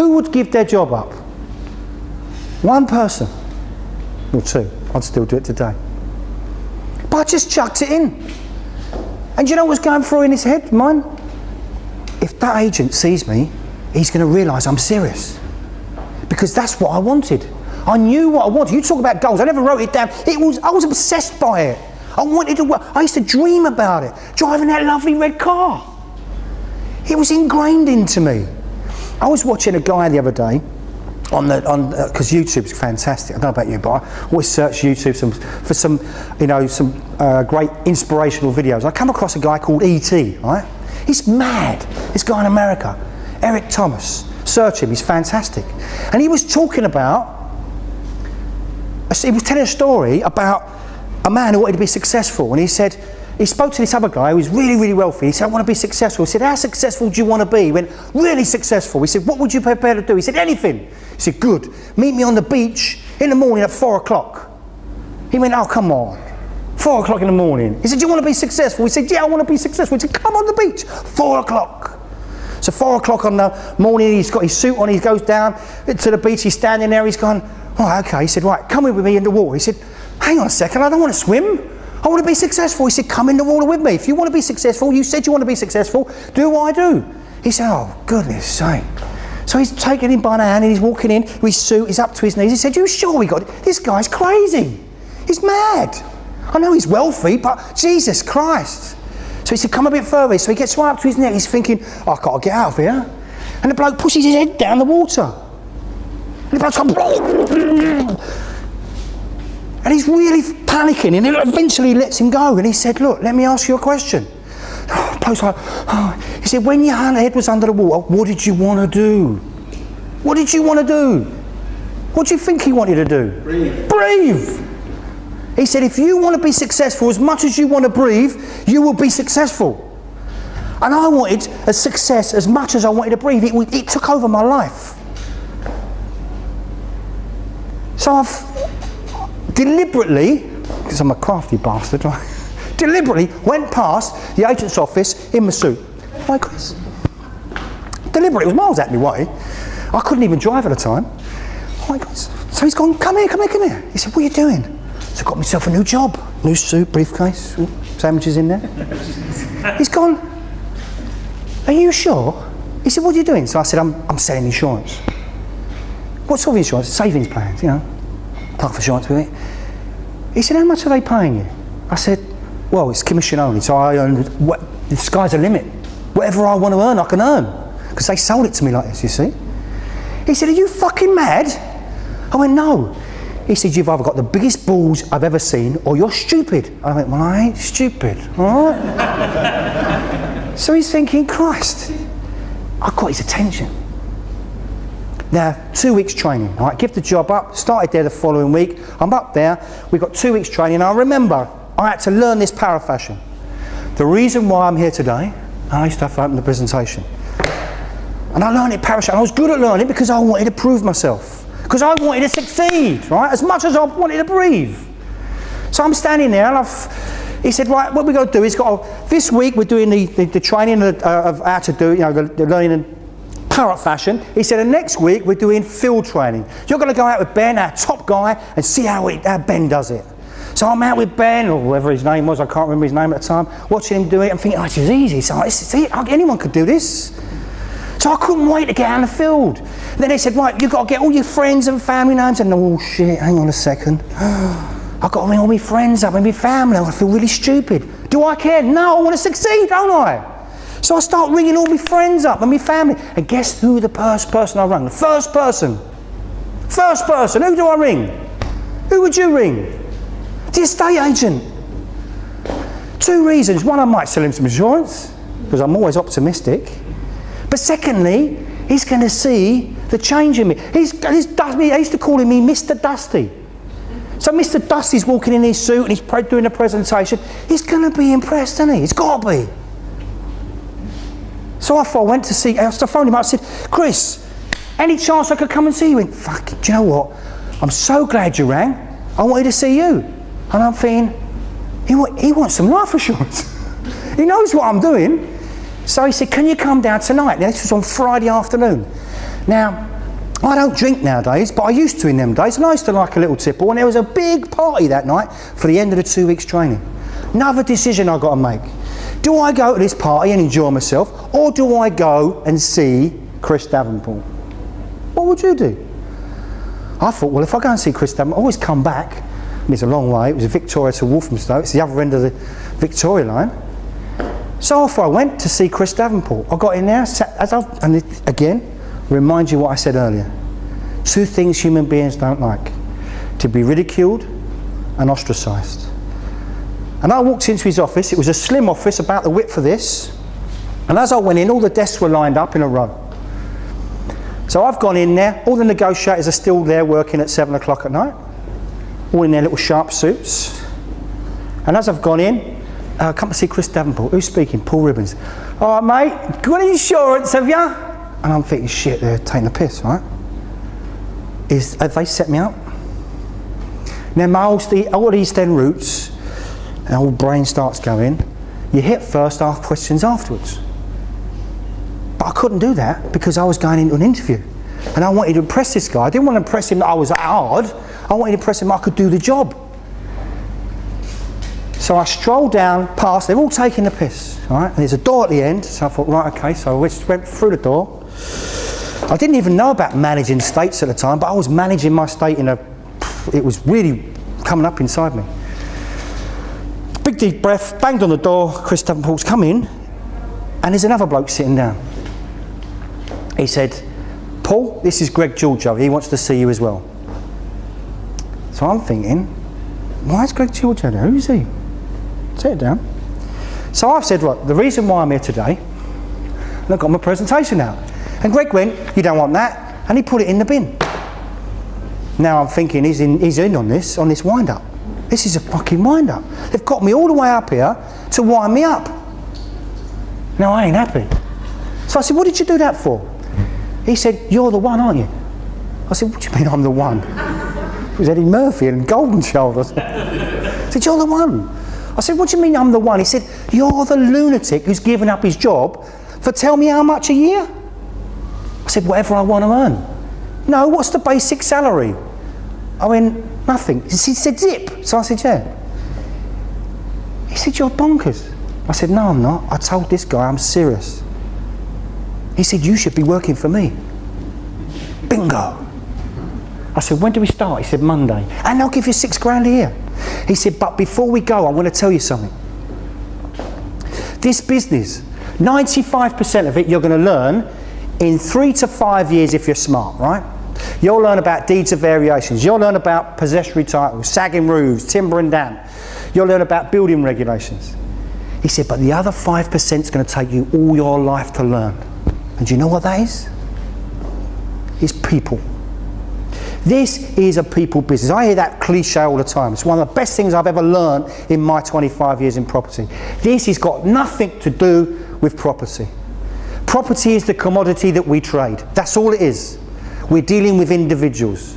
Who would give their job up? One person. Or two. I'd still do it today. But I just chucked it in. And do you know what's going through in his head, mine? If that agent sees me, he's going to realise I'm serious. Because that's what I wanted. I knew what I wanted. You talk about goals. I never wrote it down. I was obsessed by it. I wanted to work. I used to dream about it. Driving that lovely red car. It was ingrained into me. I was watching a guy the other day because YouTube's fantastic. I don't know about you, but I always search YouTube for some great inspirational videos. I come across a guy called E.T., right? He's mad. This guy in America, Eric Thomas. Search him, he's fantastic. And he was talking about, he was telling a story about a man who wanted to be successful. And he said, he spoke to this other guy who was really, really wealthy. He said, I want to be successful. He said, how successful do you want to be? He went, really successful. He said, what would you prepare to do? He said, anything. He said, good. Meet me on the beach in the morning at 4 o'clock. He went, oh, come on. 4 o'clock in the morning. He said, do you want to be successful? He said, yeah, I want to be successful. He said, come on the beach. 4 o'clock. So 4 o'clock on the morning, he's got his suit on, he goes down to the beach, he's standing there, he's gone, oh, okay. He said, right, come in with me in the water. He said, hang on a second, I don't want to swim. I want to be successful. He said, come in the water with me. If you want to be successful, you said you want to be successful, do what I do. He said, oh, goodness sake. So he's taking him by the hand and he's walking in with his suit, he's up to his knees. He said, you sure we got it? This guy's crazy. He's mad. I know he's wealthy, but Jesus Christ. So he said, come a bit further. So he gets right up to his neck. He's thinking, oh, I've got to get out of here. And the bloke pushes his head down the water. And the bloke's going, and he's really panicking. And eventually he lets him go. And he said, look, let me ask you a question. The bloke's like, oh. He said, when your head was under the water, what did you want to do? What did you want to do? What do you think he wanted to do? Breathe. He said, if you want to be successful as much as you want to breathe, you will be successful. And I wanted a success as much as I wanted to breathe. It took over my life. So I've deliberately, because I'm a crafty bastard, deliberately went past the agent's office in my suit. Like this. Deliberately, it was miles out of my way. I couldn't even drive at the time. Like this. So he's gone, come here. He said, what are you doing? So I got myself a new job, new suit, briefcase, sandwiches in there. He's gone, are you sure? He said, what are you doing? So I said, I'm selling insurance. What sort of insurance? Savings plans, life insurance with it. He said, how much are they paying you? I said, well, it's commission only, so I earn, the sky's the limit. Whatever I want to earn, I can earn. Because they sold it to me like this, you see. He said, are you fucking mad? I went, no. He said, you've either got the biggest balls I've ever seen or you're stupid. I went, well, I ain't stupid, all right? So he's thinking, Christ, I got his attention. Now, 2 weeks training, all right? Give the job up, started there the following week. I'm up there, we've got 2 weeks training. I remember I had to learn this parafashion. The reason why I'm here today, I used to have to open the presentation. And I learned it parafashion. I was good at learning because I wanted to prove myself. Because I wanted to succeed, right? As much as I wanted to breathe. So I'm standing there and he said, right, what we've got to do is this week we're doing the training of how to do, the learning in parrot fashion. He said, and next week we're doing field training. You're going to go out with Ben, our top guy, and see how Ben does it. So I'm out with Ben, or whatever his name was, I can't remember his name at the time, watching him do it and thinking, oh, this is easy. So anyone could do this. So I couldn't wait to get out in the field. And then they said, right, you've got to get all your friends and family names. And oh shit, hang on a second. I've got to ring all my friends up and my family. I feel really stupid. Do I care? No, I want to succeed, don't I? So I start ringing all my friends up and my family. And guess who the first person I rang? The first person. First person. Who do I ring? Who would you ring? The estate agent. 2 reasons. One, I might sell him some insurance, because I'm always optimistic. But secondly, he's going to see the change in me. I used to call him Mr. Dusty. So Mr. Dusty's walking in his suit and he's doing a presentation. He's going to be impressed, isn't he? He's got to be. So I went to see, I phoned him up, I said, Chris, any chance I could come and see you? He went, fuck it, do you know what? I'm so glad you rang. I wanted to see you. And I'm thinking, he wants some life assurance. He knows what I'm doing. So he said, can you come down tonight? Now, this was on Friday afternoon. Now, I don't drink nowadays, but I used to in them days, and I used to like a little tipple, and there was a big party that night for the end of the 2 weeks training. Another decision I've got to make. Do I go to this party and enjoy myself, or do I go and see Chris Davenport? What would you do? I thought, well, if I go and see Chris Davenport, I always come back. I mean, it's a long way. It was Victoria to Walthamstow. It's the other end of the Victoria line. So off I went to see Chris Davenport. I got in there, and it, again, remind you what I said earlier. 2 things human beings don't like: to be ridiculed and ostracised. And I walked into his office. It was a slim office, about the width of this. And as I went in, all the desks were lined up in a row. So I've gone in there. All the negotiators are still there working at 7 o'clock at night, all in their little sharp suits. And as I've gone in, come to see Chris Davenport. Who's speaking? Pau Ribbons. All right, mate, got any insurance, have you? And I'm thinking, shit, they're taking the piss, right? Have they set me up? Now, all East End routes, and all brain starts going. You hit first, ask questions afterwards. But I couldn't do that because I was going into an interview. And I wanted to impress this guy. I didn't want to impress him that I was hard. I wanted to impress him that I could do the job. So I strolled down past, they're all taking the piss, all right? And there's a door at the end, so I thought, right, okay, so I went through the door. I didn't even know about managing states at the time, but I was managing my state it was really coming up inside me. Big deep breath, banged on the door, Chris Davenport's come in, and there's another bloke sitting down. He said, Paul, this is Greg Giorgio, he wants to see you as well. So I'm thinking, why is Greg Giorgio there? Who's he? Sit down. So I've said, right, the reason why I'm here today, and I've got my presentation out. And Greg went, you don't want that, and he put it in the bin. Now I'm thinking, he's in on this wind-up. This is a fucking wind-up. They've got me all the way up here to wind me up. Now I ain't happy. So I said, what did you do that for? He said, you're the one, aren't you? I said, what do you mean I'm the one? It was Eddie Murphy and Golden Child. I said, you're the one. I said, what do you mean I'm the one? He said, you're the lunatic who's given up his job for tell me how much a year? I said, whatever I want to earn. No, what's the basic salary? I went, nothing. He said, zip. So I said, yeah. He said, you're bonkers. I said, no, I'm not. I told this guy I'm serious. He said, you should be working for me. Bingo. I said, when do we start? He said, Monday. And I'll give you $6,000 a year. He said, but before we go, I want to tell you something. This business, 95% of it you're going to learn in 3 to 5 years if you're smart, right? You'll learn about deeds of variations. You'll learn about possessory titles, sagging roofs, timber and damp. You'll learn about building regulations. He said, but the other 5% is going to take you all your life to learn. And do you know what that is? It's people. This is a people business. I hear that cliche all the time. It's one of the best things I've ever learned in my 25 years in property. This has got nothing to do with property. Property is the commodity that we trade. That's all it is. We're dealing with individuals.